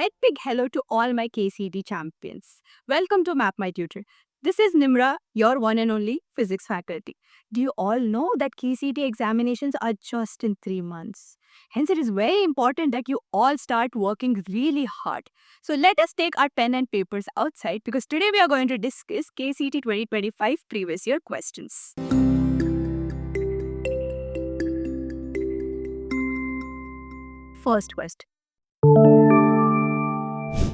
let big hello to all my KCT champions. Welcome to Map My Tutor. This is Nimra, your one and only physics faculty. Do you all know that KCT examinations are just in 3 months? Hence, it is very important that you all start working really hard. So, let us take our pen and papers outside because today we are going to discuss KCT 2025 previous year questions. First question.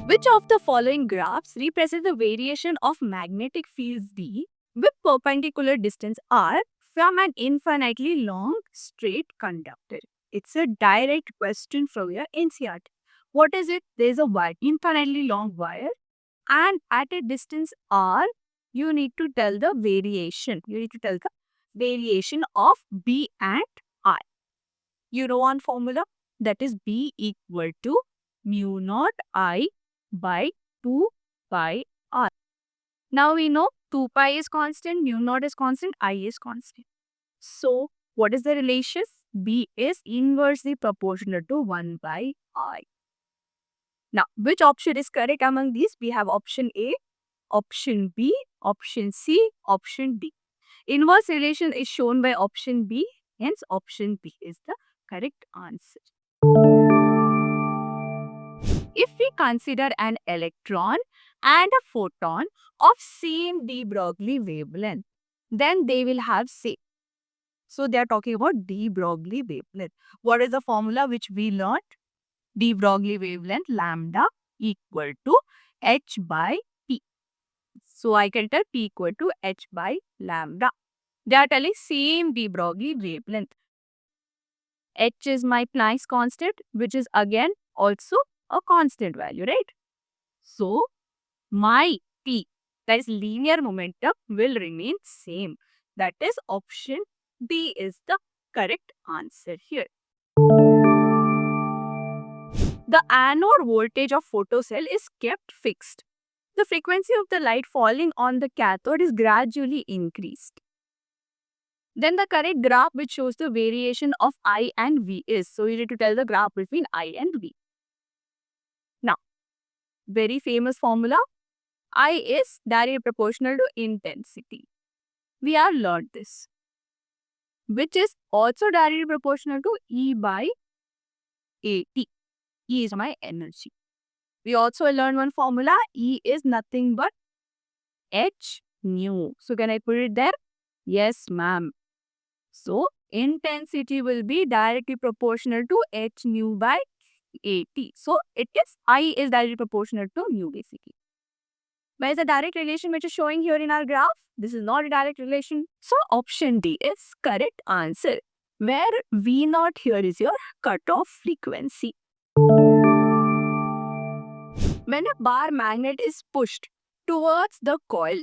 Which of the following graphs represent the variation of magnetic fields D with perpendicular distance R from an infinitely long straight conductor? It's a direct question from your NCERT. What is it? There's a wire, infinitely long wire, and at a distance R, you need to tell the variation. You need to tell the variation of B and R. You know one formula? That is B equal to mu naught I by 2 pi r. Now we know 2 pi is constant, mu naught is constant, I is constant. So, what is the relation? B is inversely proportional to 1 by I. Now, which option is correct among these? We have option A, option B, option C, option D. Inverse relation is shown by option B, hence option B is the correct answer. If we consider an electron and a photon of same de Broglie wavelength, then they will have same. So they are talking about de Broglie wavelength. What is the formula which we learned? De Broglie wavelength lambda equal to h by p. So I can tell p equal to h by lambda. They are telling same de Broglie wavelength. H is my Planck's constant, which is again also a constant value, right? So, my T, that is linear momentum, will remain same. That is option B is the correct answer here. The anode voltage of photocell is kept fixed. The frequency of the light falling on the cathode is gradually increased. Then the correct graph which shows the variation of I and V is. So, you need to tell the graph between I and V. Now, very famous formula, I is directly proportional to intensity. We have learned this, which is also directly proportional to E by AT. E is my energy. We also learned one formula, E is nothing but H nu. So, can I put it there? Yes, ma'am. So, intensity will be directly proportional to H nu by AT. So, it is I is directly proportional to nu basically. Where is the direct relation which is showing here in our graph? This is not a direct relation. So, option D is correct answer. Where V naught here is your cutoff frequency. When a bar magnet is pushed towards the coil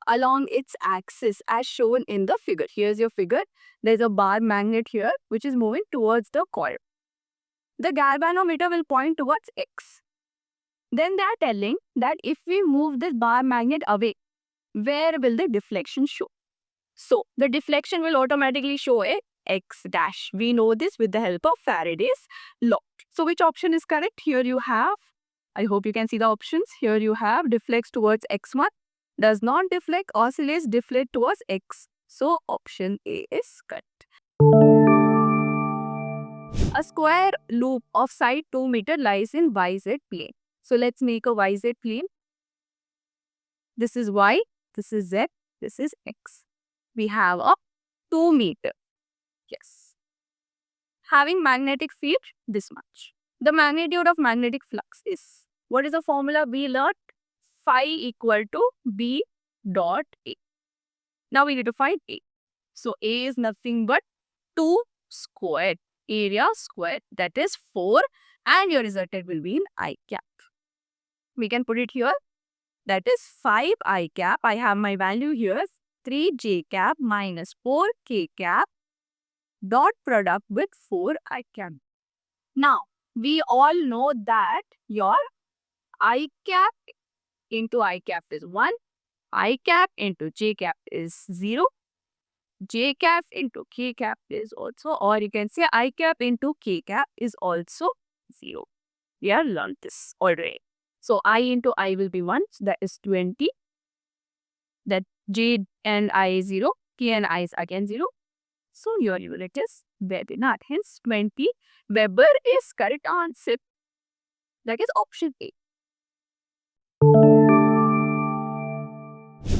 along its axis as shown in the figure. Here's your figure. There's a bar magnet here which is moving towards the coil. The galvanometer will point towards X. Then they are telling that if we move this bar magnet away, where will the deflection show? So, the deflection will automatically show a X dash. We know this with the help of Faraday's law. So, which option is correct? Here you have, I hope you can see the options. Here you have deflects towards X1, does not deflect, oscillates, deflect towards X. So, option A is correct. A square loop of side 2 meter lies in YZ plane. So, let's make a YZ plane. This is Y, this is Z, this is X. We have a 2 meter. Yes. Having magnetic field this much. The magnitude of magnetic flux is, what is the formula we learned? Phi equal to B dot A. Now we need to find A. So A is nothing but 2 squared, area squared, that is 4, and your result will be in I cap. We can put it here, that is 5 I cap. I have my value here, 3 J cap minus 4 K cap dot product with 4 I cap. Now, we all know that your I cap into I cap is 1, I cap into J cap is 0, J cap into K cap is also, or you can say I cap into K cap is also 0. We have learned this already. So I into I will be 1, so that is 20. That J and I is 0, K and I is again 0. So your unit is webinar. Hence 20 Weber is correct answer. That is option A.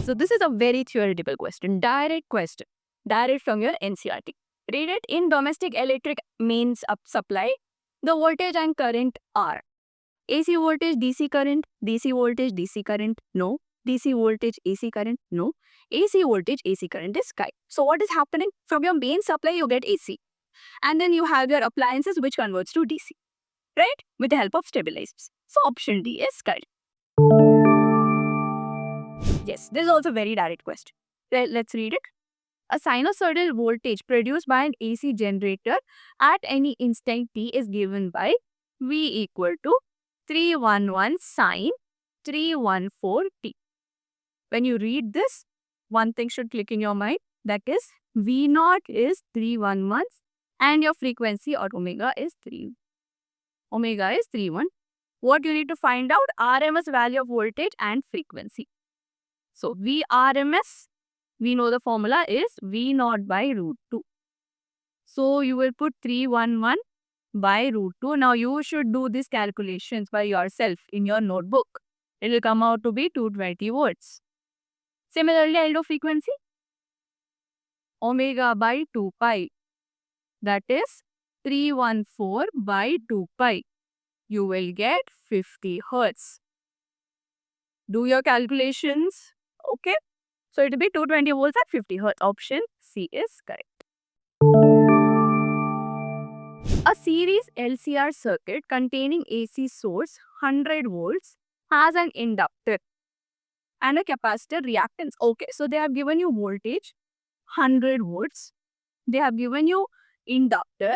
So this is a very theoretical question, direct from your NCERT. Read it. In domestic electric means supply, the voltage and current are AC voltage, DC current, DC voltage, DC current, no. DC voltage, AC current, no. AC voltage, AC current is sky. So what is happening? From your main supply, you get AC. And then you have your appliances which converts to DC, right? With the help of stabilizers. So option D is correct. Yes, this is also a very direct question. Let's read it. A sinusoidal voltage produced by an AC generator at any instant t is given by V equal to 311 sine 314t. When you read this, one thing should click in your mind, that is V0 is 311 and your frequency or omega is 3. Omega is 31. What you need to find out? RMS value of voltage and frequency. So VRMS, we know the formula is V0 by root 2. So you will put 311 by root 2. Now you should do these calculations by yourself in your notebook. It will come out to be 220 volts. Similarly, I'll do frequency. Omega by 2 pi. That is 314 by 2 pi. You will get 50 hertz. Do your calculations. Okay. So it will be 220 volts at 50 hertz. Option C is correct. A series LCR circuit containing AC source 100 volts has an inductor and a capacitor reactance. Okay, so they have given you voltage 100 volts. They have given you inductor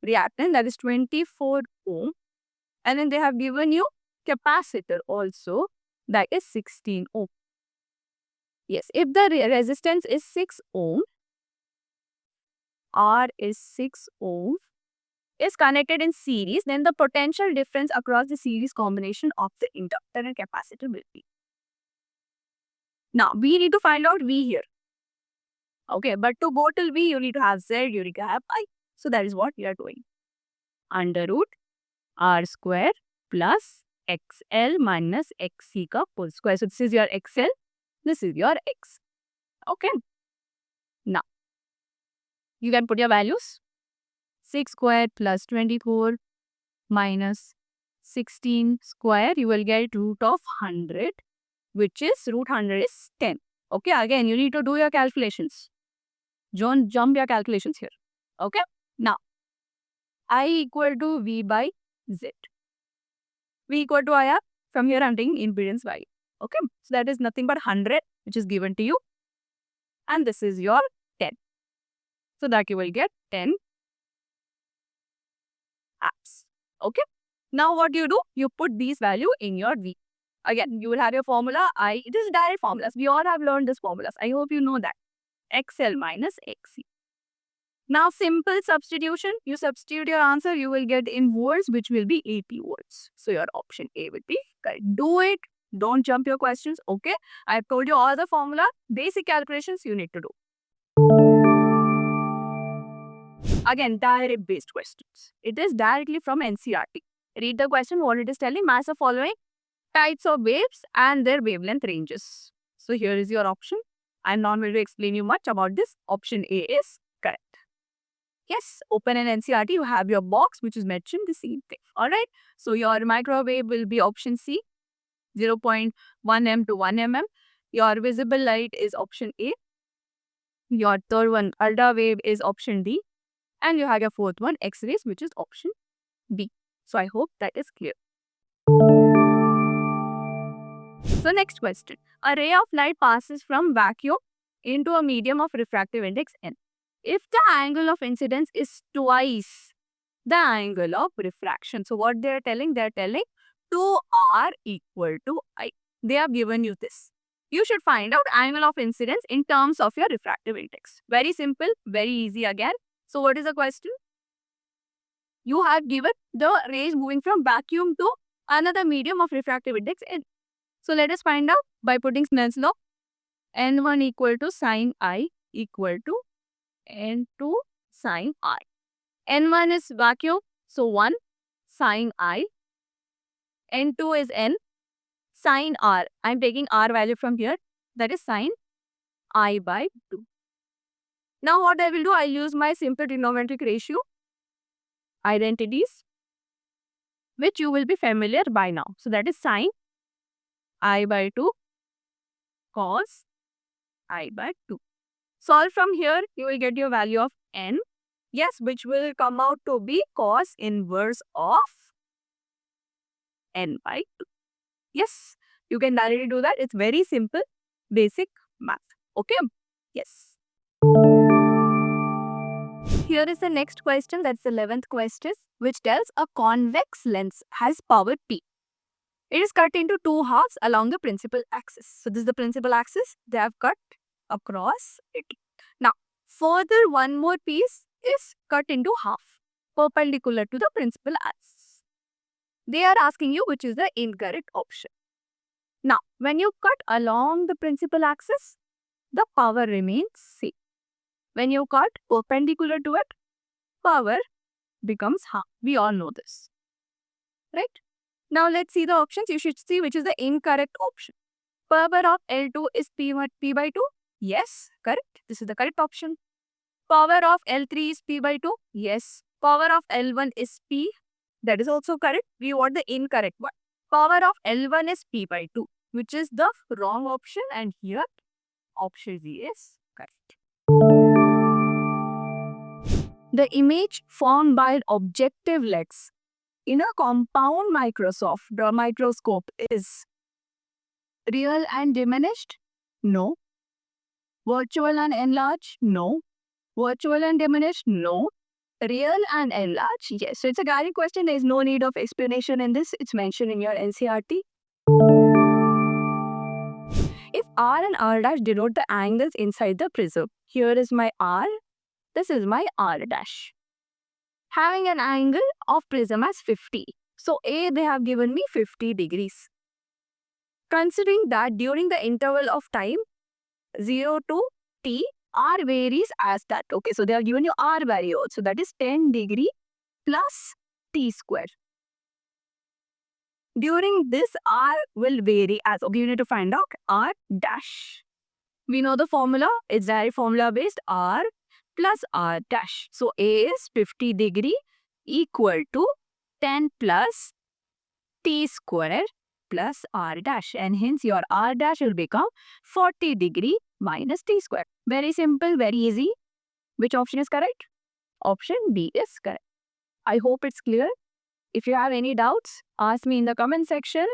reactance, that is 24 ohm. And then they have given you capacitor also, that is 16 ohm. Yes, if the resistance is 6 ohm, R is 6 ohm, is connected in series, then the potential difference across the series combination of the inductor and capacitor will be. Now, we need to find out V here. Okay, but to go till V, you need to have Z, you need to have I. So that is what we are doing. Under root R square plus XL minus XC ka whole square. So this is your XL, this is your X. Okay. Now, you can put your values. 6 square plus 24 minus 16 square, you will get root of 100, which is root 100 is 10. Okay, again, you need to do your calculations. Don't jump your calculations here. Okay, now, I equal to V by Z. V equal to IR, from here I'm taking impedance value. Okay, so that is nothing but 100, which is given to you. And this is your 10. So that you will get 10 amps. Okay. Now what you do? You put these value in your V. Again, you will have your formula I. It is direct formulas. We all have learned these formulas. I hope you know that. XL minus XC. Now simple substitution. You substitute your answer. You will get in volts, which will be 80 volts. So your option A will be correct. Do it. Don't jump your questions. Okay. I have told you all the formula. Basic calculations you need to do. Again, direct based questions. It is directly from NCERT. Read the question, what it is telling. Match the following types of waves and their wavelength ranges. So here is your option. I'm not going to explain you much about this. Option A is correct. Yes, open an NCERT, you have your box which is mentioned the same thing. Alright. So your microwave will be option C, 0.1 m to 1 mm. Your visible light is option A. Your third one, ultra wave, is option D. And you have your fourth one, X-rays, which is option B. So I hope that is clear. So next question. A ray of light passes from vacuum into a medium of refractive index n. If the angle of incidence is twice the angle of refraction. So what they are telling? They are telling 2R equal to I. They have given you this. You should find out angle of incidence in terms of your refractive index. Very simple, very easy again. So what is the question? you have given the rays moving from vacuum to another medium of refractive index N. So let us find out by putting Snell's law. N1 equal to sine I equal to N2 sine I. N1 is vacuum, so 1 sine I. N2 is N sine R. I am taking R value from here. That is sine I by 2. Now what I will do, I will use my simple trigonometric ratio identities, which you will be familiar by now. So that is sine I by 2 cos I by 2. Solve from here, you will get your value of N. Yes, which will come out to be cos inverse of N by 2. Yes, you can directly do that. It's very simple, basic math. Okay? Yes. Here is the next question, that's the 11th question, which tells a convex lens has power P. It is cut into two halves along the principal axis. So this is the principal axis. They have cut across it. Now, further one more piece is cut into half, perpendicular to the principal axis. They are asking you which is the incorrect option. Now, when you cut along the principal axis, the power remains same. When you cut perpendicular to it, power becomes half. We all know this, right? Now, let's see the options. You should see which is the incorrect option. Power of L2 is P by 2. Yes, correct. This is the correct option. Power of L3 is P by 2. Yes. Power of L1 is P. That is also correct. We want the incorrect one. Power of L1 is P by 2, which is the wrong option, and here option D is correct. The image formed by objective lens in a compound microscope is real and diminished? No. Virtual and enlarged? No. Virtual and diminished? No. Real and enlarged? Yes. So it's a guiding question. There is no need of explanation in this. It's mentioned in your NCERT. If R and R dash denote the angles inside the prism, here is my R, this is my R dash. Having an angle of prism as 50. So A, they have given me 50 degrees. Considering that during the interval of time 0 to t, R varies as that. Okay, so they have given you R value also, that is 10 degree plus t square. During this, R will vary as, okay, you need to find out R dash. We know the formula, it's direct formula based, R plus R dash. So A is 50 degree equal to 10 plus t square plus R dash, and hence your R dash will become 40 degree minus t square. Very simple, very easy. Which option is correct? Option B is correct. I hope it's clear. If you have any doubts, ask me in the comment section.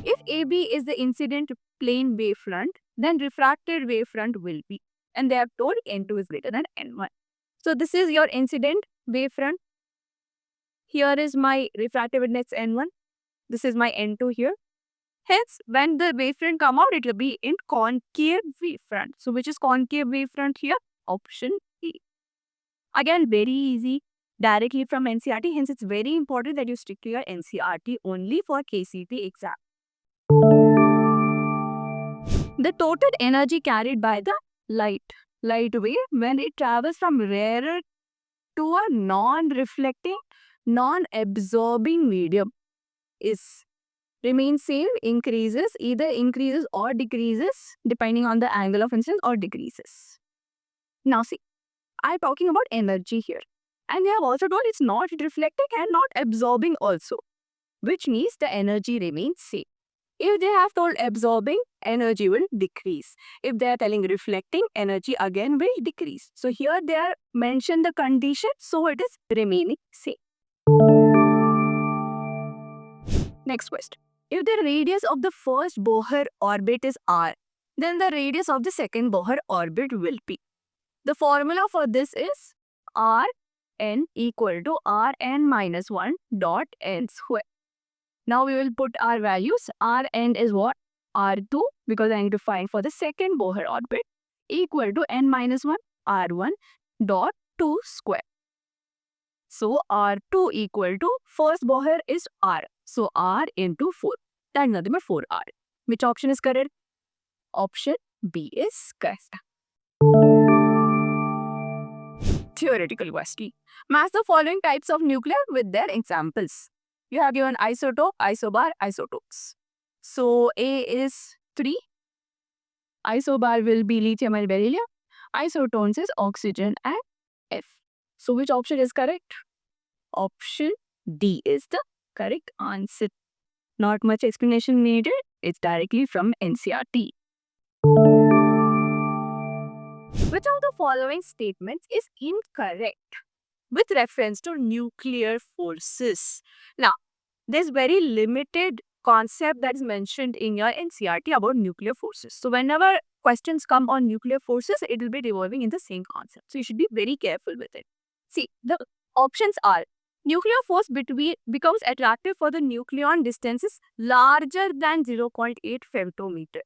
If AB is the incident plane wavefront, then refracted wavefront will be. And they have told N2 is greater than N1. So this is your incident wavefront. Here is my refractive index N1. This is my N2 here. Hence, when the wavefront come out, it will be in concave wavefront. So which is concave wavefront here? Option E. Again, very easy. Directly from NCERT. Hence, it's very important that you stick to your NCERT only for KCET exam. The total energy carried by the light wave when it travels from rarer to a non-reflecting, non-absorbing medium remains same, either increases or decreases depending on the angle of incidence, or decreases. Now see, I'm talking about energy here. And they have also told it's not reflecting and not absorbing also, which means the energy remains same. If they have told absorbing, energy will decrease. If they are telling reflecting, energy again will decrease. So here they are mentioned the condition, so it is remaining same. Next question. If the radius of the first Bohr orbit is r, then the radius of the second Bohr orbit will be. The formula for this is Rn equal to Rn minus 1 dot n square. Now we will put our values. Rn is what? R2, because I need to find for the second Bohr orbit, equal to n minus 1 R1 dot R2 square. So R2 equal to, first Bohr is R. So R into 4. That is nothing but 4R. Which option is correct? Option B is correct. Theoretical question. Match the following types of nuclei with their examples. You have given isotope, isobar, isotopes. So A is 3. Isobar will be lithium and beryllium. Isotones is oxygen and F. So which option is correct? Option D is the correct answer. Not much explanation needed. It's directly from NCERT. Which of the following statements is incorrect with reference to nuclear forces? Now, there's very limited concept that is mentioned in your NCERT about nuclear forces. So whenever questions come on nuclear forces, it will be revolving in the same concept. So you should be very careful with it. See, the options are: nuclear force becomes attractive for the nucleon distances larger than 0.8 femtometer.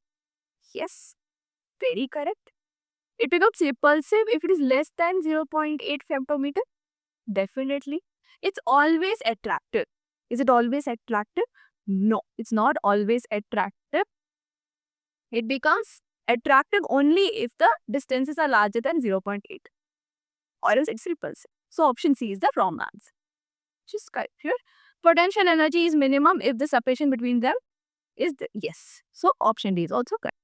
Yes, very correct. It becomes repulsive if it is less than 0.8 femtometer. Definitely. It's always attractive. Is it always attractive? No, it's not always attractive. It becomes attractive only if the distances are larger than 0.8, or else it's repulsive. So option C is the wrong answer. Just correct here. Potential energy is minimum if the separation between them is yes. So option D is also correct.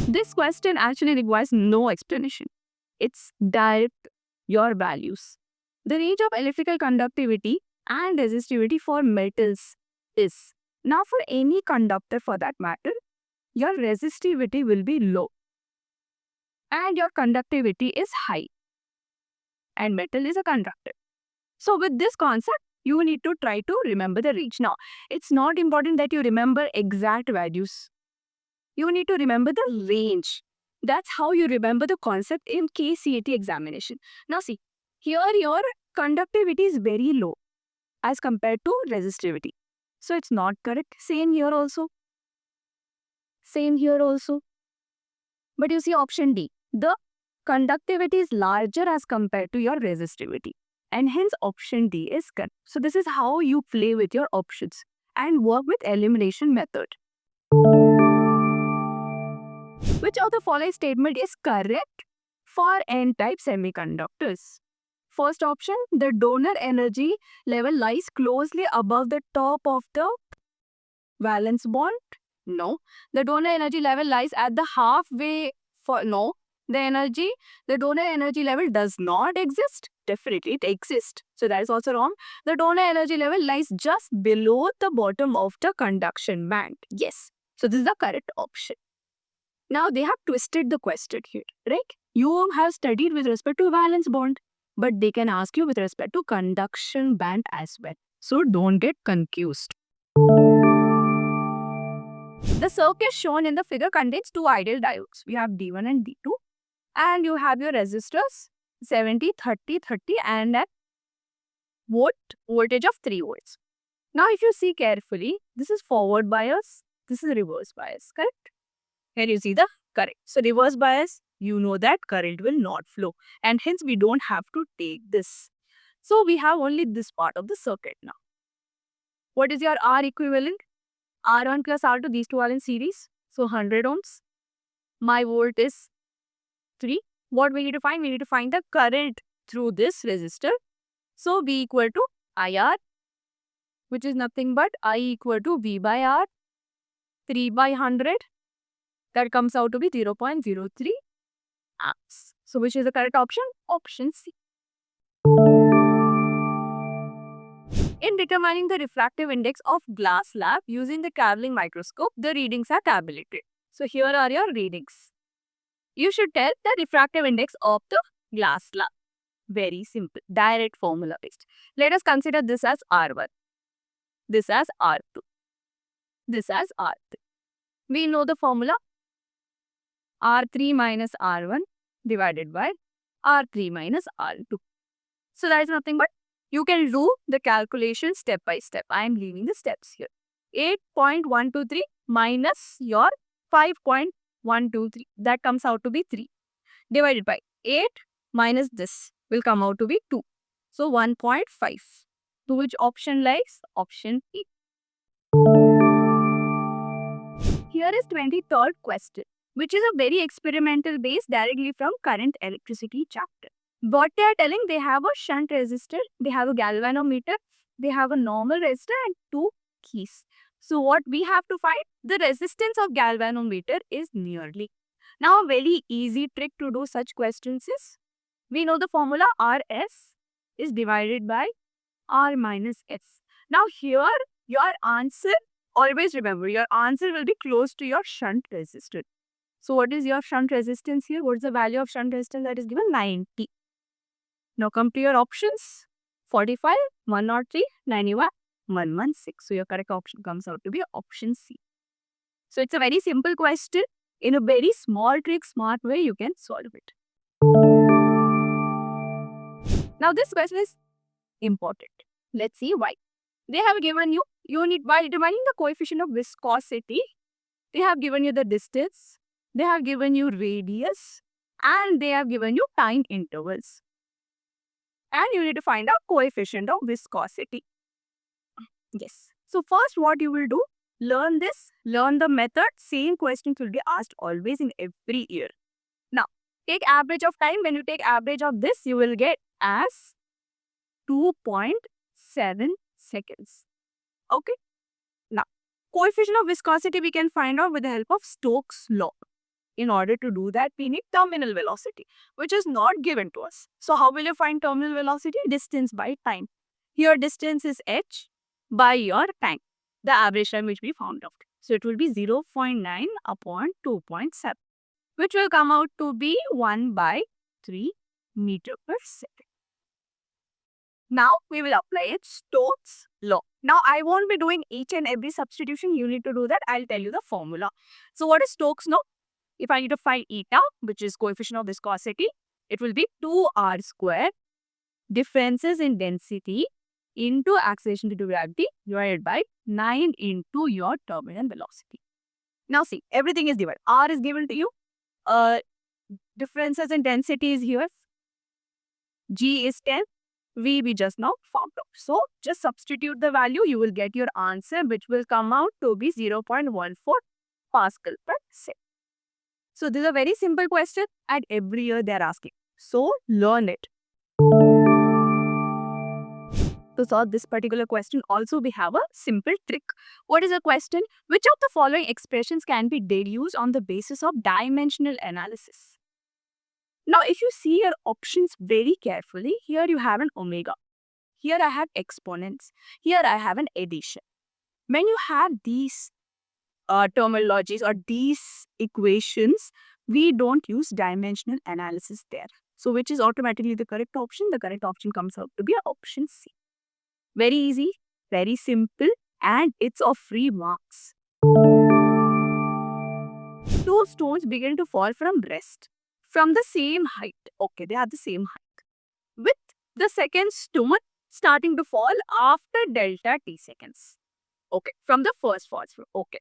This question actually requires no explanation. It's direct your values. The range of electrical conductivity and resistivity for metals is. Now for any conductor for that matter, your resistivity will be low and your conductivity is high, and metal is a conductor. So with this concept, you need to try to remember the range. Now, it's not important that you remember exact values. You need to remember the range. That's how you remember the concept in KCET examination. Now see, here your conductivity is very low as compared to resistivity. So it's not correct. Same here also. Same here also. But you see option D. The conductivity is larger as compared to your resistivity. And hence option D is correct. So this is how you play with your options and work with elimination method. Which of the following statement is correct for N-type semiconductors? First option, the donor energy level lies closely above the top of the valence bond. No. The donor energy level lies at the halfway for no. The donor energy level does not exist. Definitely it exists. So that is also wrong. The donor energy level lies just below the bottom of the conduction band. Yes. So this is the correct option. Now they have twisted the question here, right? You have studied with respect to valence bond, but they can ask you with respect to conduction band as well. So don't get confused. The circuit shown in the figure contains two ideal diodes. We have D1 and D2. And you have your resistors 70, 30, 30 and a voltage of 3 volts. Now if you see carefully, this is forward bias, this is reverse bias, correct? Here you see the current. So reverse bias, you know that current will not flow and hence we don't have to take this. So we have only this part of the circuit now. What is your R equivalent? R1 plus R2, these two are in series. So 100 ohms. My volt is 3. What we need to find? We need to find the current through this resistor. So V equal to IR, which is nothing but I equal to V by R, 3 by 100. That comes out to be 0.03 amps. So which is the correct option? Option C. In determining the refractive index of glass slab using the Cavendish microscope, the readings are tabulated. So here are your readings. You should tell the refractive index of the glass slab. Very simple, direct formula based. Let us consider this as R1, this as R2, this as R3. We know the formula R3 minus R1 divided by R3 minus R2. So that is nothing but you can do the calculation step by step. I am leaving the steps here. 8.123 minus your 5.123. That comes out to be 3. divided by 8 minus this will come out to be 2. So 1.5. To which option lies? Option E. Here is 23rd question, which is a very experimental base directly from current electricity chapter. What they are telling, they have a shunt resistor, they have a galvanometer, they have a normal resistor and 2 keys. So what we have to find? The resistance of galvanometer is nearly. Now a very easy trick to do such questions is, we know the formula RS is divided by R minus S. Now here your answer, always remember, your answer will be close to your shunt resistor. So what is your shunt resistance here? What is the value of shunt resistance that is given? 90. Now come to your options. 45, 103, 91, 116. So your correct option comes out to be option C. So it's a very simple question. In a very small trick, smart way, you can solve it. Now this question is important. Let's see why. They have given you unit by determining the coefficient of viscosity. They have given you the distance. They have given you radius. And they have given you time intervals. And you need to find out coefficient of viscosity. Yes. So first what you will do, learn this, learn the method. Same questions will be asked always in every year. Now, take average of time. When you take average of this, you will get as 2.7 seconds. Okay. Now, coefficient of viscosity we can find out with the help of Stokes' law. In order to do that, we need terminal velocity, which is not given to us. So how will you find terminal velocity? Distance by time. Here distance is h by your time, the average time which we found out. So it will be 0.9 upon 2.7, which will come out to be 1 by 3 meter per second. Now we will apply it Stokes' law. Now I won't be doing each and every substitution. You need to do that. I'll tell you the formula. So what is Stokes' law? If I need to find eta, which is coefficient of viscosity, it will be 2r square differences in density into acceleration due to gravity divided by 9 into your terminal velocity. Now see, everything is given. R is given to you. Differences in density is here. G is 10. V we just now found out. So just substitute the value. You will get your answer, which will come out to be 0.14 Pascal per second. So this is a very simple question and every year they are asking. So learn it. To solve this particular question also we have a simple trick. What is the question? Which of the following expressions can be deduced on the basis of dimensional analysis? Now if you see your options very carefully, here you have an omega. Here I have exponents. Here I have an addition. When you have these terminologies or these equations, we don't use dimensional analysis there. So which is automatically the correct option? The correct option comes out to be option C. Very easy, very simple, and it's of free marks. 2 stones begin to fall from rest from the same height. Okay, they are the same height. With the second stone starting to fall after delta t seconds. Okay, from the first falls from. Okay.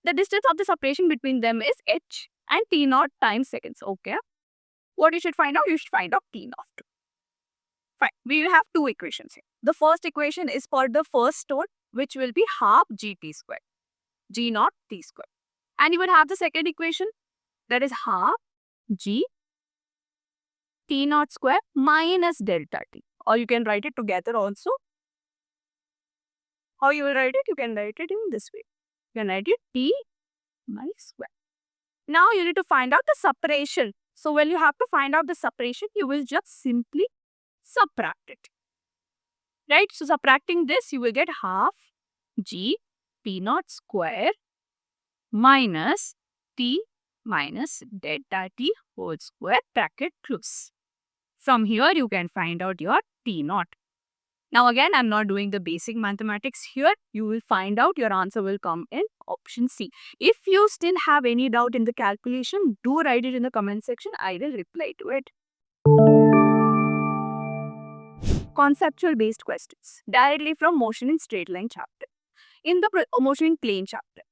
The distance of the separation between them is h and t naught times seconds. Okay. What you should find out? You should find out t naught. Fine. We will have 2 equations here. The first equation is for the first stone, which will be half gt squared. G naught t squared. And you will have the second equation, that is half g t naught square minus delta t. Or you can write it together also. How you will write it? You can write it in this way. You can write it t by square. Now you need to find out the separation. So when you have to find out the separation, you will just simply subtract it. Right? So subtracting this, you will get half g t naught square minus t minus delta t whole square bracket close. From here, you can find out your t naught. Now again, I'm not doing the basic mathematics here. You will find out your answer will come in option C. If you still have any doubt in the calculation, do write it in the comment section. I will reply to it. Conceptual based questions directly from motion in straight line chapter. In the motion in plane chapter.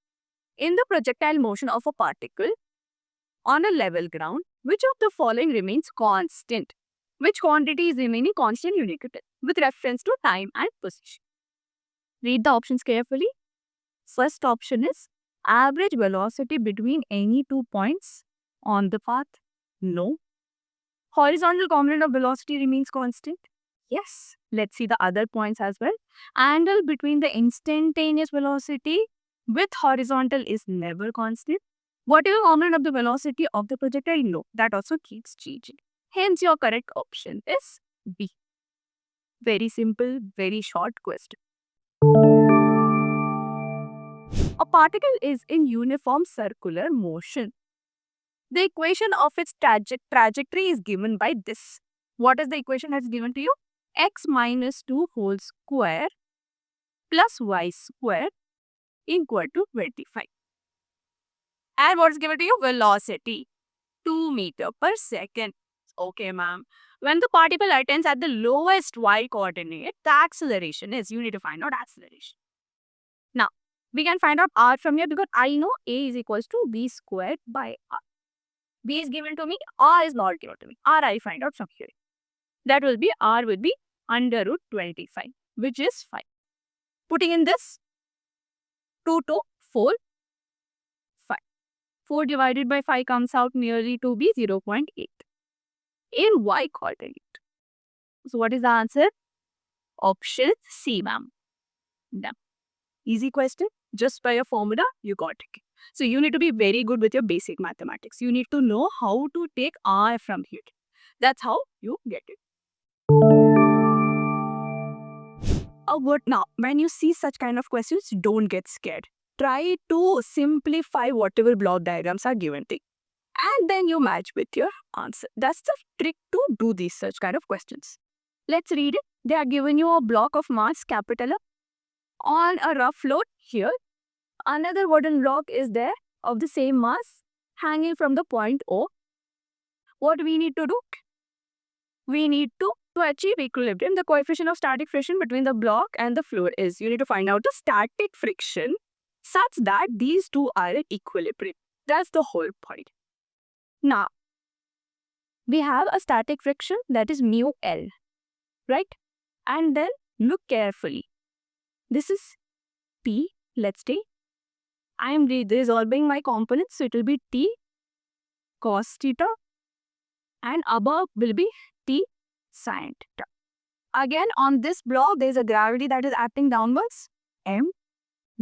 In the projectile motion of a particle, On a level ground, which of the following remains constant? Which quantity is remaining constant you need to tell with reference to time and position. Read the options carefully. First option is average velocity between any 2 points on the path. No. Horizontal component of velocity remains constant. Yes. Let's see the other points as well. Angle between the instantaneous velocity with horizontal is never constant. Whatever component of the velocity of the projectile, no, that also keeps changing. Hence, your correct option is B. Very simple, very short question. A particle is in uniform circular motion. The equation of its trajectory is given by this. What is the equation that's given to you? X minus 2 whole square plus y square equal to 25. And what is given to you? Velocity, 2 meter per second. Okay, ma'am. When the particle attains at the lowest y coordinate, the acceleration is, you need to find out acceleration. Now, we can find out r from here because I know a is equals to b squared by r. B is given to me, r is not given to me. R I find out from here. That will be, r will be under root 25, which is 5. Putting in this, 2 to 4, 5. 4 divided by 5 comes out nearly to be 0.8 in y coordinate. So what is the answer? Option C, ma'am. Done. Easy question. Just by a formula, you got it. So you need to be very good with your basic mathematics. You need to know how to take r from here. That's how you get it. A word now, when you see such kind of questions, don't get scared. Try to simplify whatever block diagrams are given to you. And then you match with your answer. That's the trick to do these such kind of questions. Let's read it. They are giving you a block of mass capital on a rough load here. Another wooden block is there of the same mass hanging from the point O. What we need to do? We need to achieve equilibrium. The coefficient of static friction between the block and the fluid is, you need to find out the static friction such that these two are in equilibrium. That's the whole point. Now, we have a static friction that is mu L, right? And then look carefully. This is T, let's take. I am resolving my components, so it will be T cos theta and above will be T sin theta. Again, on this block, there is a gravity that is acting downwards, M,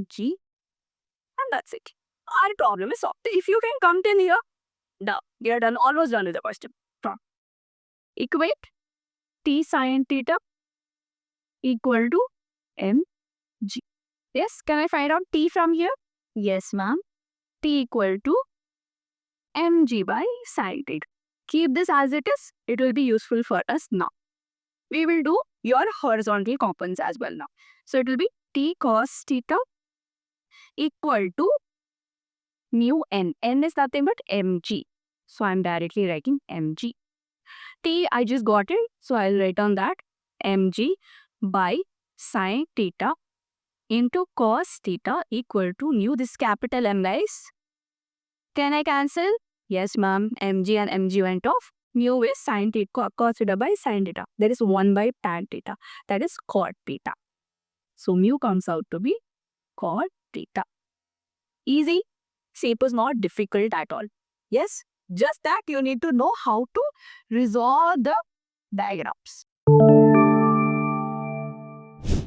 G, and that's it. Our problem is solved. If you can come in here, done. We are done, almost done with the question. Equate T sin theta equal to M, G. Yes, can I find out T from here? Yes, ma'am. T equal to mg by sin theta. Keep this as it is. It will be useful for us now. We will do your horizontal components as well now. So it will be T cos theta equal to mu n. N is nothing but mg. So I'm directly writing mg. T, I just got it. So I'll write on that mg by sin theta into cos theta equal to mu. This capital M, guys. Can I cancel? Yes, ma'am. mg and mg went off. Mu is sin theta, cos theta by sin theta. There is 1 by tan theta. That is cot theta. So mu comes out to be cot theta. Easy. Shape is not difficult at all. Yes, just that you need to know how to resolve the diagrams.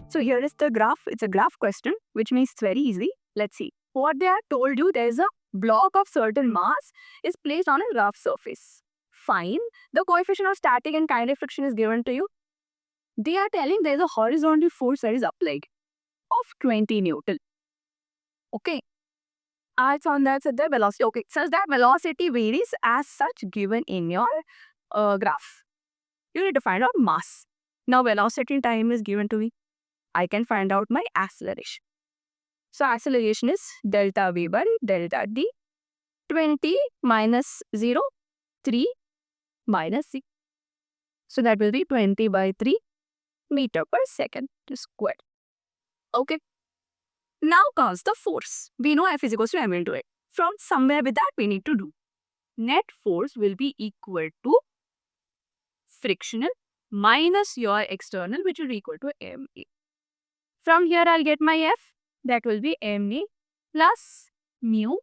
So here is the graph. It's a graph question, which means it's very easy. Let's see. What they have told you, there is a block of certain mass is placed on a rough surface. Fine. The coefficient of static and kinetic friction is given to you. They are telling there is a horizontal force that is applied of 20 Newton. Okay. It's on that the velocity. Okay. Such that velocity varies as such given in your graph. You need to find out mass. Now velocity time is given to me. I can find out my acceleration. So acceleration is delta v by delta d. 20 minus 0, 3 minus 6. So that will be 20 by 3 meter per second squared. Okay. Now comes the force. We know F is equals to m into it. From somewhere with that we need to do. net force will be equal to frictional minus your external, which will be equal to MA. From here, I'll get my F. That will be MA plus mu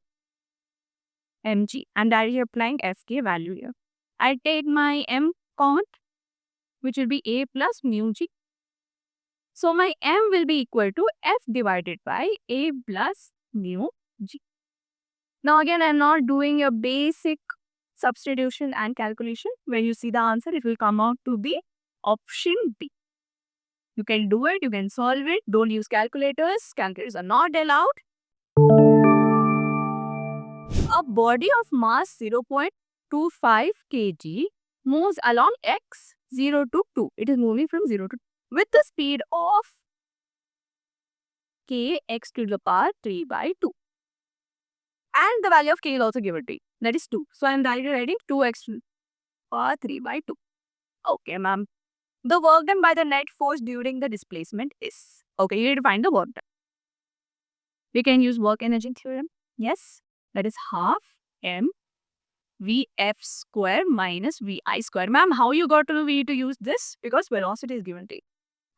mg. And directly applying Fk value here. I take my m common, which will be A plus mu g. So my m will be equal to F divided by A plus mu g. Now again, I'm not doing a basic substitution and calculation. When you see the answer, it will come out to be option B. You can do it, you can solve it. Don't use calculators. Calculators are not allowed. A body of mass 0.25 kg moves along x 0 to 2. It is moving from 0 to 2 with the speed of k x to the power 3 by 2. And the value of k is also given to you. That is 2. So I am writing 2x to the power 3 by 2. Okay, ma'am. The work done by the net force during the displacement is. Okay, you need to find the work done. We can use work energy theorem. Yes, that is half m Vf square minus Vi square. Ma'am, how you got to know we need to use this? Because velocity is given to you.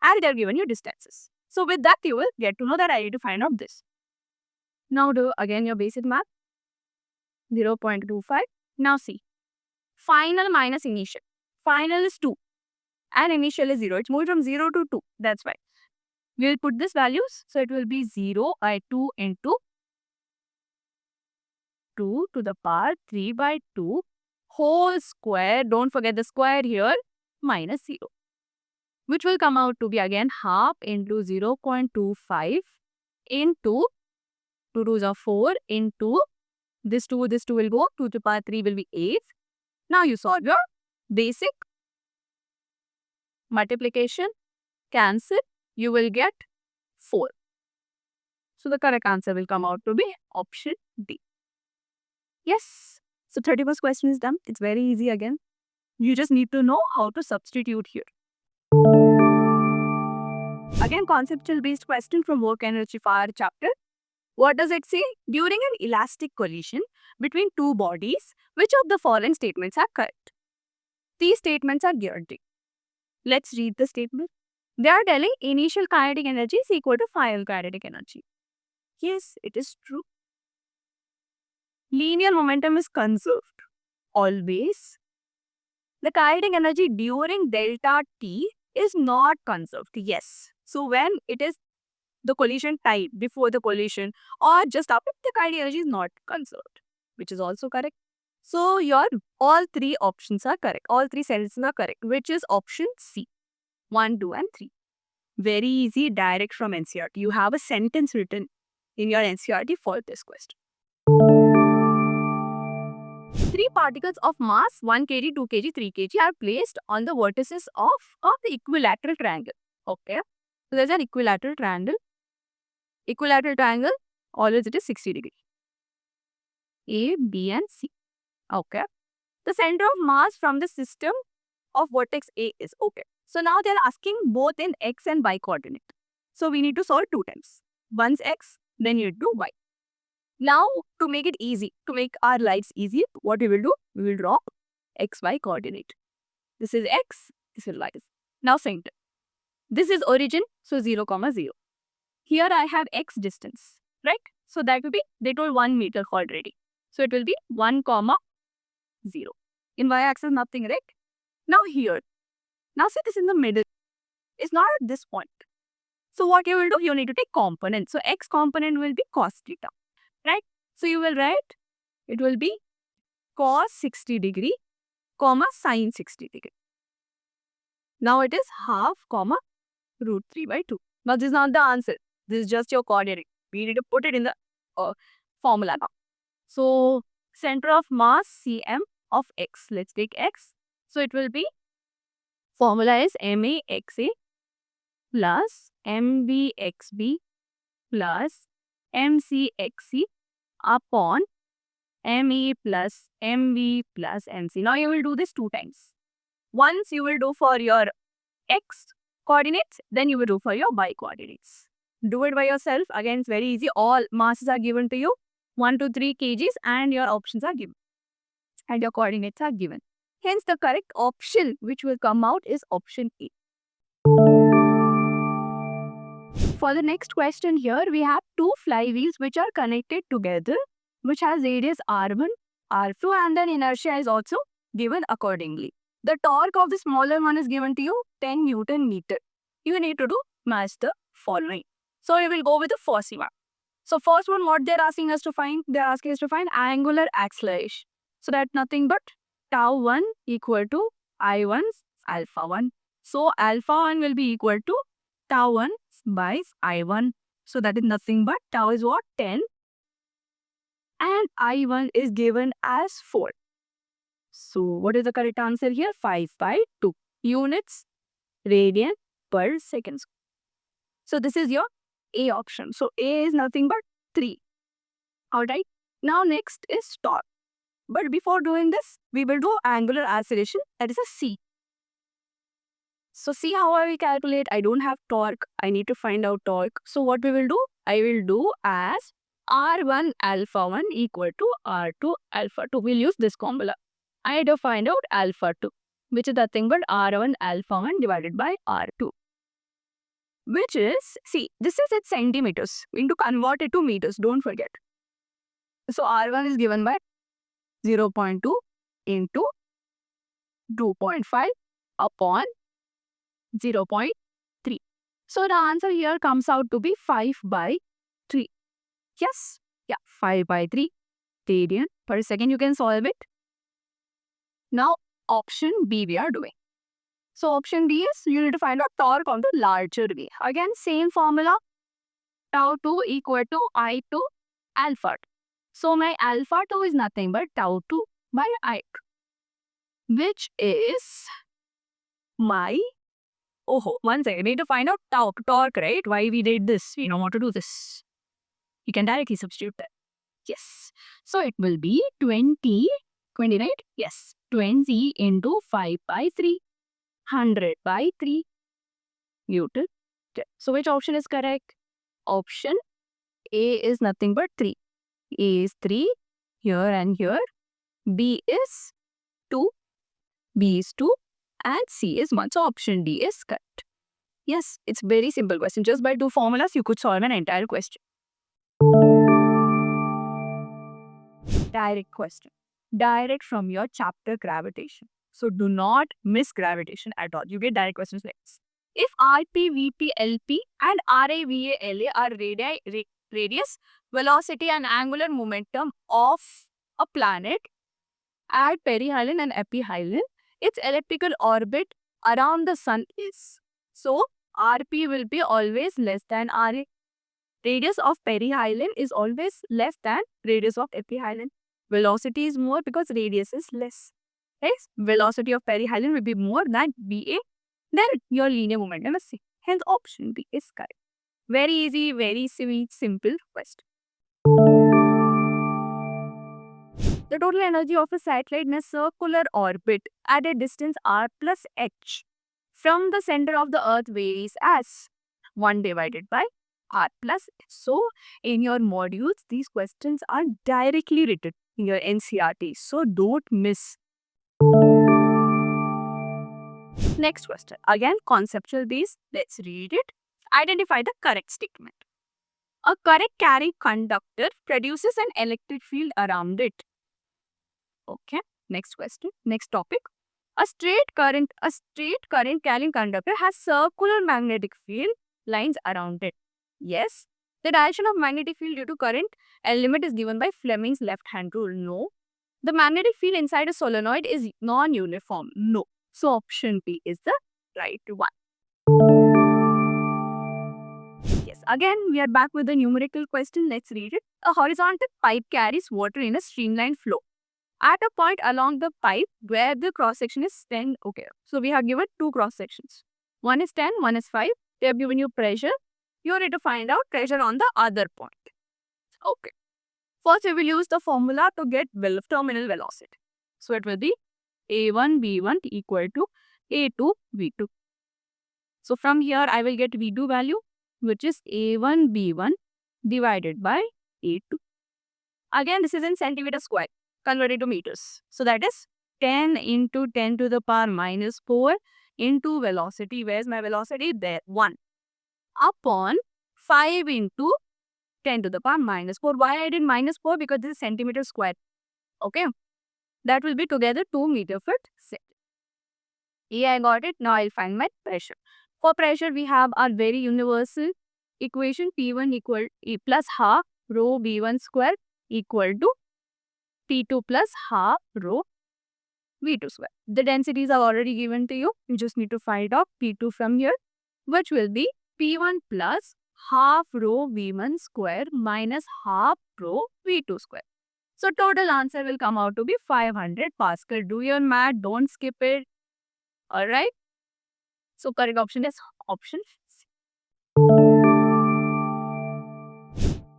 And they are given you distances. So with that, you will get to know that I need to find out this. Now do again your basic math. 0.25. Now see. Final minus initial. Final is 2. And initial is 0. It's moved from 0 to 2. That's why. We will put these values. So it will be 0 by 2 into 2 to the power 3 by 2 whole square. Don't forget the square here. Minus 0. Which will come out to be again half into 0.25 into 2 2s are 4 into this 2 will go. 2 to the power 3 will be 8. Now you solve your basic multiplication, cancel, you will get 4. So the correct answer will come out to be option D. Yes. So 31st question is done. It's very easy again. You just need to know how to substitute here. Again, conceptual based question from work energy for our chapter. What does it say? During an elastic collision between two bodies, which of the following statements are correct? These statements are given. Let's read the statement. They are telling initial kinetic energy is equal to final kinetic energy. Yes, it is true. Linear momentum is conserved. Always. The kinetic energy during delta t is not conserved. Yes. So when it is the collision time, before the collision or just after, the kinetic energy is not conserved, which is also correct. So your all three options are correct. All three sentences are correct, which is option C. 1, 2 and 3. Very easy, direct from NCERT. You have a sentence written in your NCERT for this question. 3 particles of mass 1 kg, 2 kg, 3 kg are placed on the vertices of the equilateral triangle. Okay. So there's an equilateral triangle. Equilateral triangle, always it is 60 degree. A, B and C. Okay. The center of mass from the system of vertex A is okay. So now they are asking both in x and y coordinate. So we need to solve 2 times. Once x, then you do y. Now to make it easy, to make our lives easy, what we will do? We will draw xy coordinate. This is x, this is y. Now center. This is origin, so 0, 0. Here I have x distance, right? So that will be, they told 1 meter already. So it will be 1, 0. In y-axis, nothing, right? Now here. Now see this in the middle. It's not at this point. So what you will do, you need to take component. So x component will be cos theta, right? So you will write, it will be cos 60 degree, comma sin 60 degree. Now it is half, comma root 3 by 2. Now this is not the answer. This is just your coordinate. We need to put it in the formula now. So center of mass cm of x. Let's take x. So it will be, formula is MAXA plus MBXB plus MCXC upon ME plus MV plus MC. Now you will do this 2 times. Once you will do for your x coordinates, then you will do for your y coordinates. Do it by yourself. Again, it's very easy. All masses are given to you. 1 to 3 kgs and your options are given. and your coordinates are given. Hence, the correct option which will come out is option A. For the next question here, we have two flywheels which are connected together, which has radius R1, R2, and then inertia is also given accordingly. The torque of the smaller one is given to you 10 Newton meter. You need to do match the following. So we will go with the first one. So first one, what they're asking us to find? They're asking us to find angular acceleration. So that's nothing but tau 1 equal to I1 alpha 1. So alpha 1 will be equal to tau 1 by I1. So that is nothing but tau is what? 10. And I1 is given as 4. So what is the correct answer here? 5 by 2 units radian per second. So this is your A option. So A is nothing but 3. Alright. Now next is torque. But before doing this, we will do angular acceleration, that is a C. So see how I will calculate. I don't have torque. I need to find out torque. So what we will do? I will do as R1 alpha 1 equal to R2 alpha 2. We'll use this formula. I need to find out alpha 2, which is nothing but R1 alpha 1 divided by R2. Which is, see, this is in centimeters. We need to convert it to meters. Don't forget. So R1 is given by 0.2 into 2.5 upon 0.3. So the answer here comes out to be 5 by 3. Yes? Yeah, 5 by 3 radian per second. You can solve it. Now, option B we are doing. So option B is you need to find out torque on the larger way. Again, same formula. Tau 2 equal to I2 alpha 2. So my alpha 2 is nothing but tau 2 by I2. Which is my... one second. We need to find out torque, right? Why we did this? We don't want to do this. You can directly substitute that. Yes. So it will be 20, right? Yes. 20 into 5 by 3. 100 by 3 Newton. Okay. So which option is correct? Option A is nothing but 3. A is 3 here and here. B is 2. B is 2 and C is 1. So option D is correct. Yes, it's very simple question. Just by two formulas, you could solve an entire question. Direct question. Direct from your chapter gravitation. So do not miss gravitation at all. You get direct questions like this. If RP, VP, LP and RA, VA, LA are radius, velocity and angular momentum of a planet at perihelion and epihelyon, its elliptical orbit around the sun is. So RP will be always less than RA. Radius of perihelion is always less than radius of epihelyon. Velocity is more because radius is less. Right? Velocity of perihelion will be more than VA. Then your linear momentum is C. Hence option B is correct. Very easy, very sweet, simple question. The total energy of a satellite in a circular orbit at a distance r plus h from the center of the earth varies as 1 divided by r plus h. So in your modules, these questions are directly written in your NCERT. So don't miss. Next question. Again, conceptual base. Let's read it. Identify the correct statement. A current carrying conductor produces an electric field around it. Okay. Next question. Next topic. A straight current carrying conductor has circular magnetic field lines around it. Yes. The direction of magnetic field due to current element is given by Fleming's left-hand rule. No. The magnetic field inside a solenoid is non-uniform. No. So option B is the right one. Yes, again we are back with the numerical question. Let's read it. A horizontal pipe carries water in a streamlined flow. At a point along the pipe where the cross-section is 10. Okay, so we have given two cross-sections. One is 10, one is 5. They have given you pressure. You need to find out pressure on the other point. Okay. First, we will use the formula to get terminal velocity. So it will be A1 V1 equal to A2 V2. So from here, I will get V2 value, which is A1 V1 divided by A2. Again, this is in centimeter square. convert it to meters. So that is 10 into 10 to the power minus 4 into velocity. Where's my velocity? There, 1. Upon 5 into 10 to the power minus 4. Why I did minus 4? Because this is centimeter square. Okay. That will be together 2 meter foot second. Yeah, I got it. Now I'll find my pressure. For pressure, we have our very universal equation P1 equal E plus half rho V1 square equal to P2 plus half rho V2 square. The densities are already given to you. You just need to find out P2 from here, which will be P1 plus half rho V1 square minus half rho V2 square. So total answer will come out to be 500 Pascal. Do your math, don't skip it. Alright. So correct option is option C.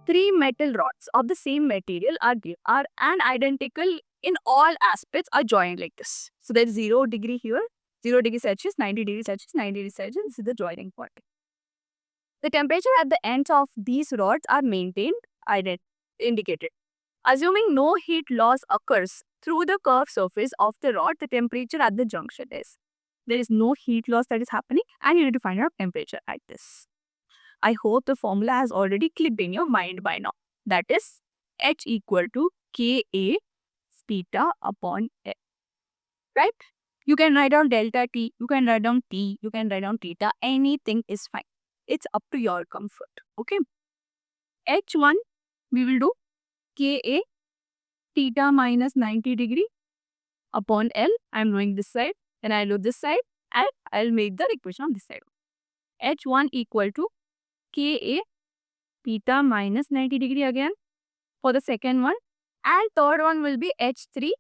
3 metal rods of the same material are and identical in all aspects are joined like this. So there's 0 degree here, 0 degree Celsius, 90 degree Celsius, 90 degree Celsius. This is the joining point. The temperature at the ends of these rods are maintained, indicated. Assuming no heat loss occurs through the curved surface of the rod, the temperature at the junction is. There is no heat loss that is happening and you need to find out temperature at this. I hope the formula has already clicked in your mind by now. That is H equal to Ka theta upon L. Right? You can write down delta T, you can write down T, you can write down theta. Anything is fine. It's up to your comfort. Okay? H1, we will do Ka theta minus 90 degree upon L. I'm knowing this side. Then I'll do this side and I'll make the equation on this side. H1 equal to Ka theta minus 90 degree again for the second one. And third one will be H3,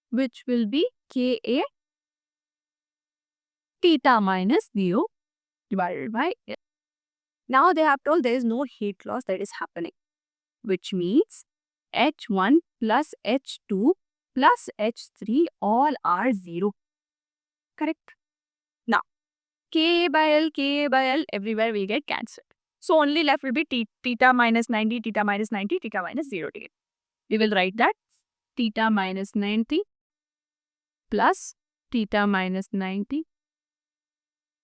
which will be Ka theta minus 0 divided by L. Now they have told there is no heat loss that is happening, which means H1 plus H2 plus H3 all are 0. Correct? Now, Ka by L, everywhere will get cancelled. So only left will be theta minus 90, theta minus 90, theta minus 0 degree. We will write that theta minus 90 plus theta minus 90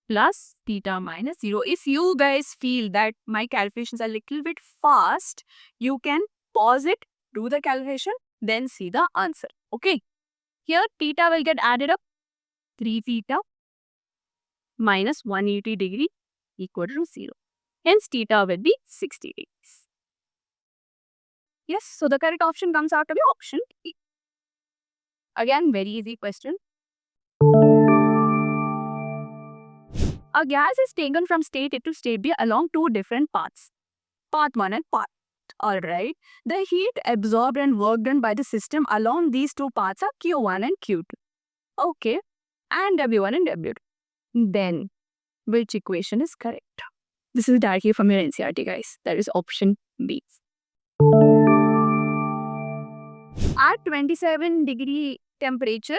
plus theta minus 0. If you guys feel that my calculations are a little bit fast, you can pause it, do the calculation, then see the answer. Okay. Here theta will get added up. 3 theta minus 180 degree equal to 0. Hence theta will be 60 degrees. Yes, so the correct option comes out to be option E. Again, very easy question. A gas is taken from state A to state B along two different paths. Path 1 and path. Alright. The heat absorbed and work done by the system along these two paths are Q1 and Q2. Okay. And W1 and W2. Then, which equation is correct? This is directly from your NCERT, guys. That is option B. At 27 degree temperature,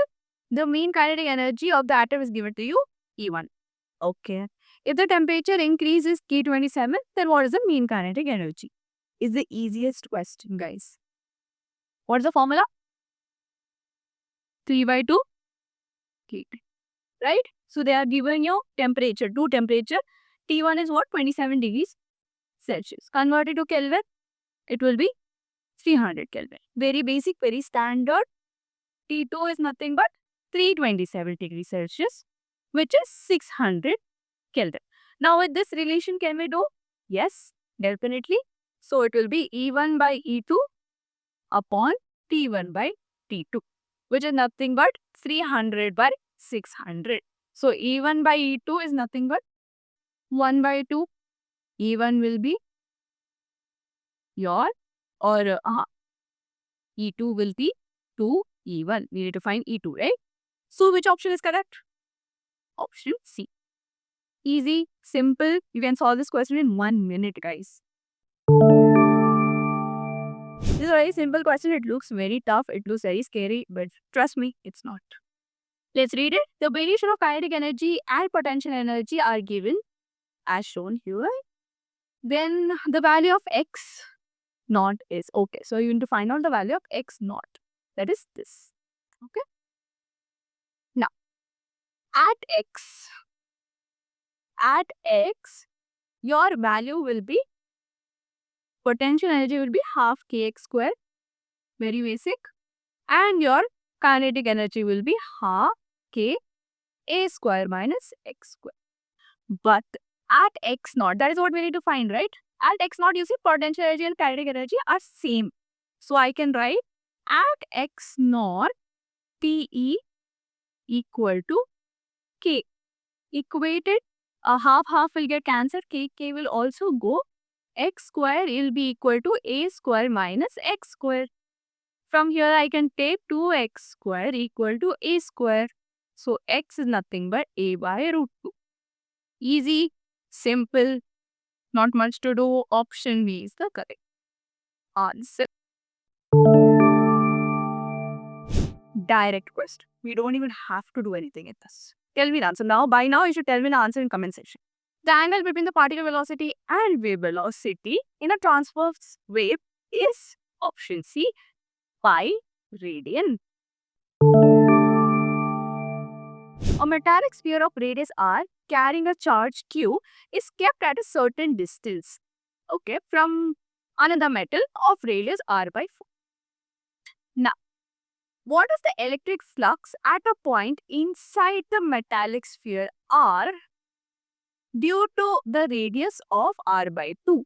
the mean kinetic energy of the atom is given to you, E1. Okay. If the temperature increases K27, then what is the mean kinetic energy? Is the easiest question, guys. What is the formula? 3 by 2 K. Right? So they are given you temperature, two temperature. T1 is what? 27 degrees Celsius. Converted to Kelvin, it will be 300 Kelvin. Very basic, very standard. T2 is nothing but 327 degrees Celsius, which is 600 Kelvin. Now with this relation, can we do? Yes, definitely. So it will be E1 by E2 upon T1 by T2, which is nothing but 300 by 600. So E1 by E2 is nothing but 1 by 2. E1 will be your, or E2 will be 2 E1. We need to find E2, right? So which option is correct? Option C. Easy, simple. You can solve this question in 1 minute, guys. This is a very simple question. It looks very tough. It looks very scary, but trust me, it's not. Let's read it. The variation of kinetic energy and potential energy are given as shown here. Then the value of x naught is. Okay, so you need to find out the value of x naught. That is this. Okay. Now, at x, your value will be, potential energy will be half kx square, very basic. And your kinetic energy will be half k a square minus x square. But at x naught, that is what we need to find, right? At x naught, you see potential energy and kinetic energy are same. So I can write at x naught PE equal to k. Equated, half will get cancelled, k will also go. X square will be equal to a square minus x square. From here, I can take 2x square equal to a square. So x is nothing but a by root 2. Easy, simple, not much to do. Option B is the correct answer. Direct question. We don't even have to do anything in this. Tell me the answer. Now, by now, you should tell me the answer in comment section. The angle between the particle velocity and wave velocity in a transverse wave is option C, pi radian. A metallic sphere of radius r carrying a charge q is kept at a certain distance, okay, from another metal of radius r by 4. Now, what is the electric flux at a point inside the metallic sphere r due to the radius of r by 2?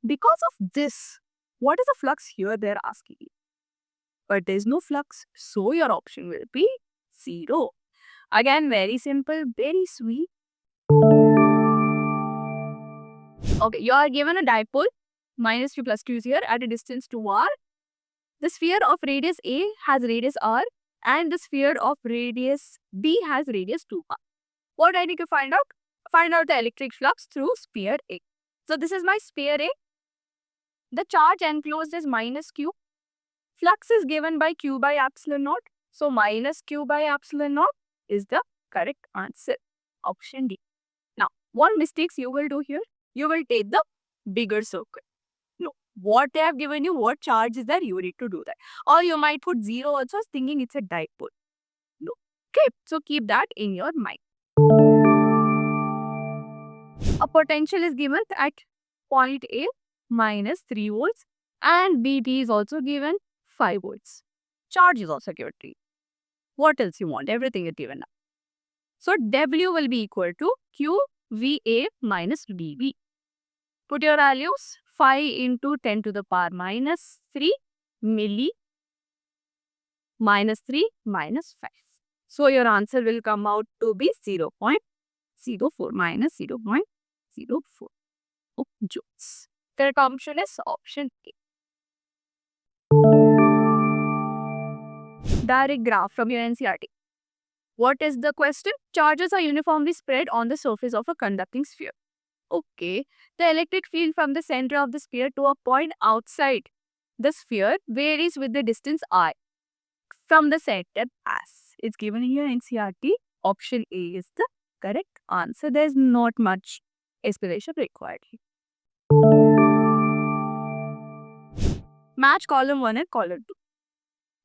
Because of this, what is the flux here they are asking you? But there is no flux, so your option will be 0. Again, very simple, very sweet. Okay, you are given a dipole, minus q plus q is here at a distance 2r. The sphere of radius A has radius r and the sphere of radius B has radius 2r. What I need to find out? Find out the electric flux through sphere A. So this is my sphere A. The charge enclosed is minus q. Flux is given by q by epsilon naught. So minus q by epsilon naught is the correct answer. Option D. Now, what mistakes you will do here? You will take the bigger circle. No, what they have given you, what charge is there, you need to do that. Or you might put 0 also thinking it's a dipole. No. Okay, so keep that in your mind. A potential is given at point A minus 3 volts and BT is also given 5 volts. Charge is also given to you. What else you want? Everything is given now. So W will be equal to QVA minus dV. Put your values. 5 into 10 to the power minus 3 milli minus 3 minus 5. So your answer will come out to be 0.04 minus 0.04 joules. Correct option is option A. Direct graph from your NCERT. What is the question? Charges are uniformly spread on the surface of a conducting sphere. Okay, the electric field from the center of the sphere to a point outside the sphere varies with the distance I from the center as. It's given here in NCERT. Option A is the correct answer. There's not much explanation required here. Match column 1 and column 2.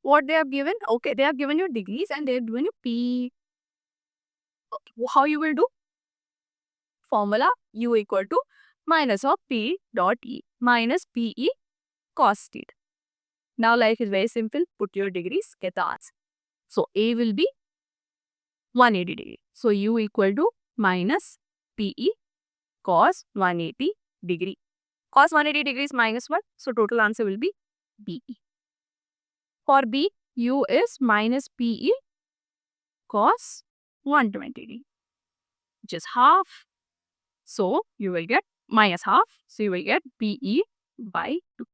What they have given? Okay, they have given you degrees and they have given you P. Okay, how you will do? Formula U equal to minus of P dot E minus PE cos theta. Now life is very simple. Put your degrees, get the answer. So A will be 180 degree. So U equal to minus PE cos 180 degree. Cos 180 degrees minus 1. So total answer will be BE. For B, U is minus PE cos 120 degree, which is half. So you will get minus half. So you will get PE by 2.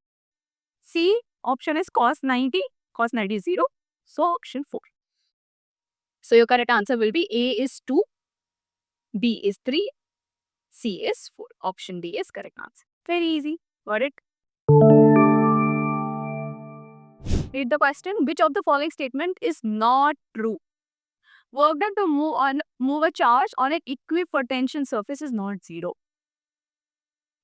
C option is cos 90. Cos 90 is 0. So option 4. So your correct answer will be A is 2, B is 3, C is 4. Option D is correct answer. Very easy. Got it? Read the question. Which of the following statement is not true? Work done to move a charge on an equipotential surface is not 0.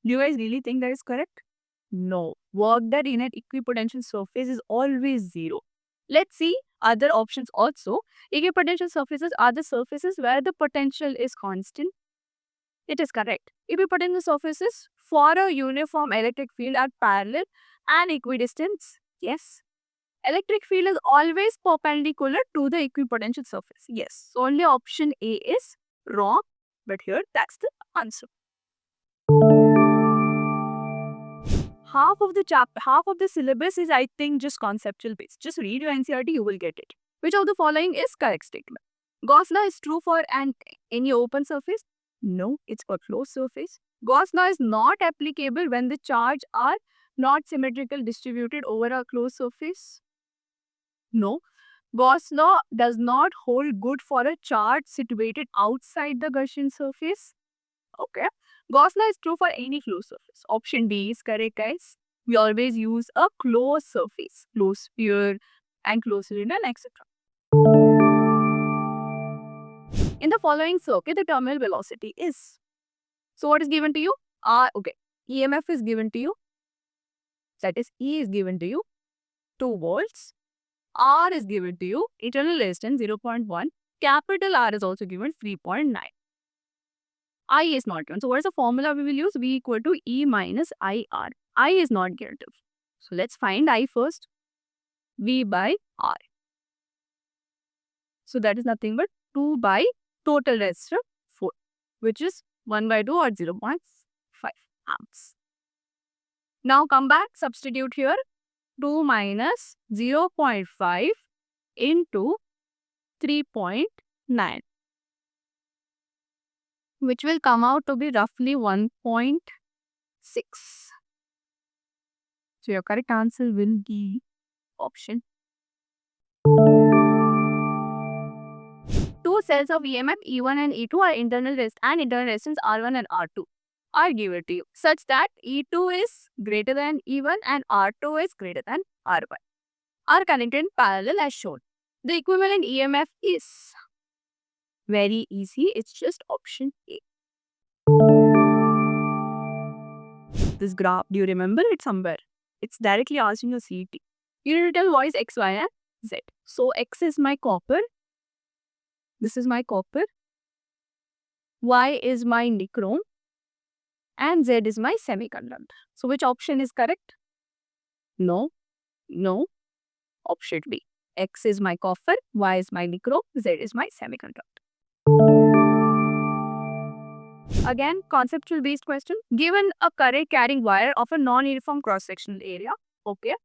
Do you guys really think that is correct? No. work done in an equipotential surface is always zero. Let's see other options also. Equipotential surfaces are the surfaces where the potential is constant. It is correct. Equipotential surfaces for a uniform electric field are parallel and equidistant. Yes. Electric field is always perpendicular to the equipotential surface. Yes. So only option A is wrong. But here that's the answer. Half of the syllabus is, I think, just conceptual based. Just read your NCERT, you will get it. Which of the following is correct statement? Gauss law is true for any open surface? No, it's for closed surface. Gauss law is not applicable when the charge are not symmetrical distributed over a closed surface? No. Gauss law does not hold good for a charge situated outside the Gaussian surface? Okay. Gauss law is true for any closed surface. Option D is correct, guys. We always use a closed surface, closed sphere and closed cylinder, etc. In the following circuit, the terminal velocity is. So what is given to you? Okay. EMF is given to you. That is E is given to you. 2 volts. R is given to you. Internal resistance 0.1. Capital R is also given 3.9. I is not given. So what is the formula we will use? V equal to E minus IR. I is not given. So let's find I first. V by R. So that is nothing but 2 by total resistor 4, which is 1 by 2 or 0.5 amps. Now come back, substitute here. 2 minus 0.5 into 3.9, which will come out to be roughly 1.6. So your correct answer will be option. Two cells of EMF E1 and E2 are internal resistance R1 and R2 are given to you such that E2 is greater than E1 and R2 is greater than R1 are connected in parallel as shown. The equivalent EMF is very easy. It's just option A. This graph, do you remember it somewhere? It's directly asked in your CET. You need to tell what is X, Y, and Z. So X is my copper. This is my copper. Y is my nichrome. And Z is my semiconductor. So which option is correct? No. No. Option B. X is my copper. Y is my nichrome. Z is my semiconductor. Again, conceptual based question. Given a current carrying wire of a non-uniform cross-sectional area, okay,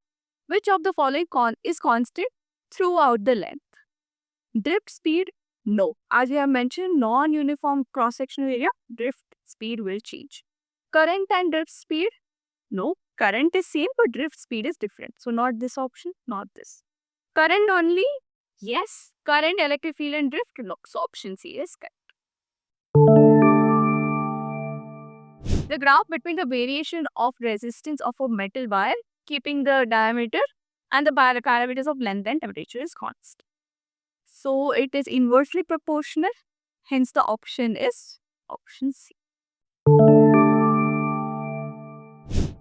which of the following is constant throughout the length? Drift speed? No. As we have mentioned, non-uniform cross-sectional area, drift speed will change. Current and drift speed? No. Current is same, but drift speed is different. So not this option, not this. Current only? Yes. Current, electric field and drift? No. So option C is correct. The graph between the variation of resistance of a metal wire, keeping the diameter and the parameters of length and temperature is constant. So it is inversely proportional. Hence the option is option C.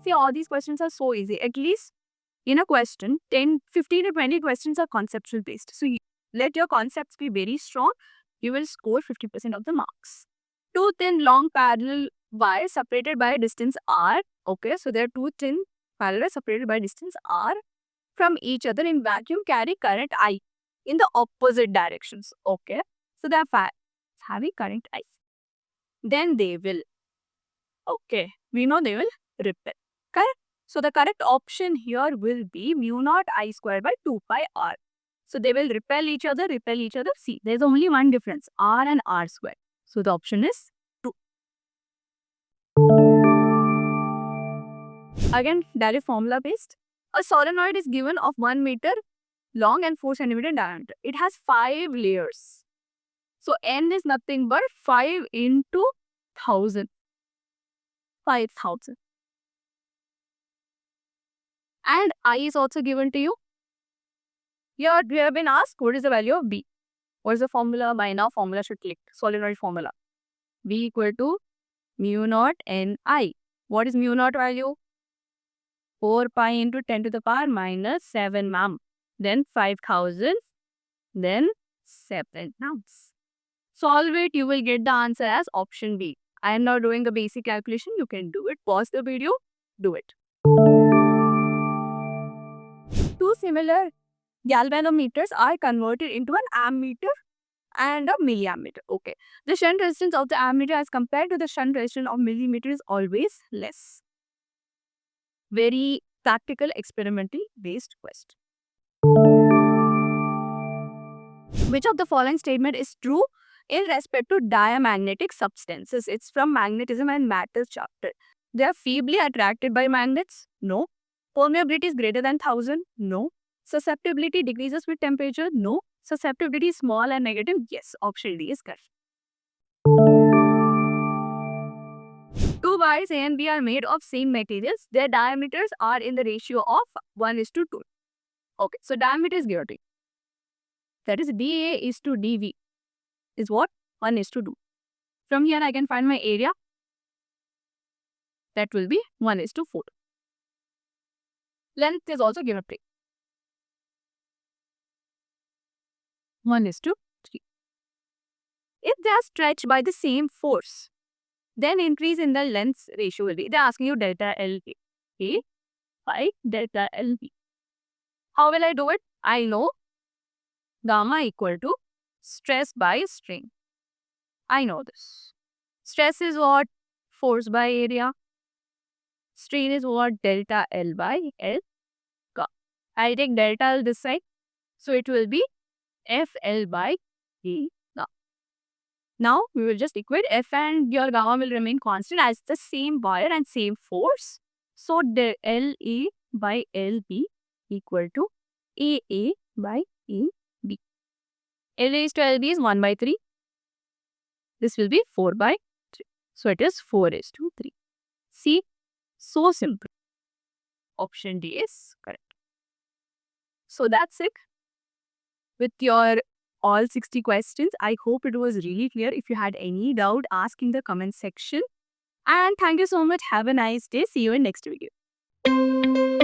See, all these questions are so easy. At least in a question, 15 to 20 questions are conceptual based. So let your concepts be very strong. You will score 50% of the marks. Two thin long parallel wires separated by a distance R. Okay, so there are two thin parallel separated by distance R from each other in vacuum carry current I in the opposite directions. Okay, so they are having current I. Then they will, okay, we know they will repel. Correct? So the correct option here will be mu naught I square by 2 pi R. So they will repel each other. See, there's only one difference, R and R square. So the option is 2. Again, direct formula based. A solenoid is given of 1 meter long and 4 centimeter diameter. It has 5 layers. So N is nothing but 5 into 1000. 5000. And I is also given to you. Here we have been asked what is the value of B. What is the formula? By now formula should click. Solenoid formula. V equal to mu naught Ni. What is mu naught value? 4 pi into 10 to the power minus 7, ma'am. Then 5,000. Then 7 pounds. Solve it, you will get the answer as option B. I am now doing the basic calculation. You can do it. Pause the video. Do it. Two similar galvanometers are converted into an ammeter and a milliammeter. Okay. The shunt resistance of the ammeter as compared to the shunt resistance of millimeter is always less. Very practical, experimental based question. Which of the following statement is true in respect to diamagnetic substances? It's from magnetism and matter chapter. They are feebly attracted by magnets? No. Permeability is greater than 1000? No. Susceptibility decreases with temperature? No. Susceptibility is small and negative? Yes. Option D is correct. Two wires A and B are made of same materials. Their diameters are in the ratio of 1:2. Okay, so diameter is given to you. That is dA is to dV is what? 1:2. From here I can find my area. That will be 1:4. Length is also given to you. 1:3. If they are stretched by the same force, then increase in the length ratio will be. They are asking you delta LA by delta LB. How will I do it? I know gamma equal to stress by strain. I know this. Stress is what? Force by area. Strain is what? Delta L by L. I'll take delta L this side. So it will be FL by E. Now we will just equate F and your gamma will remain constant as the same wire and same force. So the LA by LB equal to AA by EB. LA is to LB is 1/3. This will be 4/3. So it is 4:3. See, so simple. Option D is correct. So that's it with your all 60 questions. I hope it was really clear. If you had any doubt, ask in the comment section. And thank you so much. Have a nice day. See you in next video.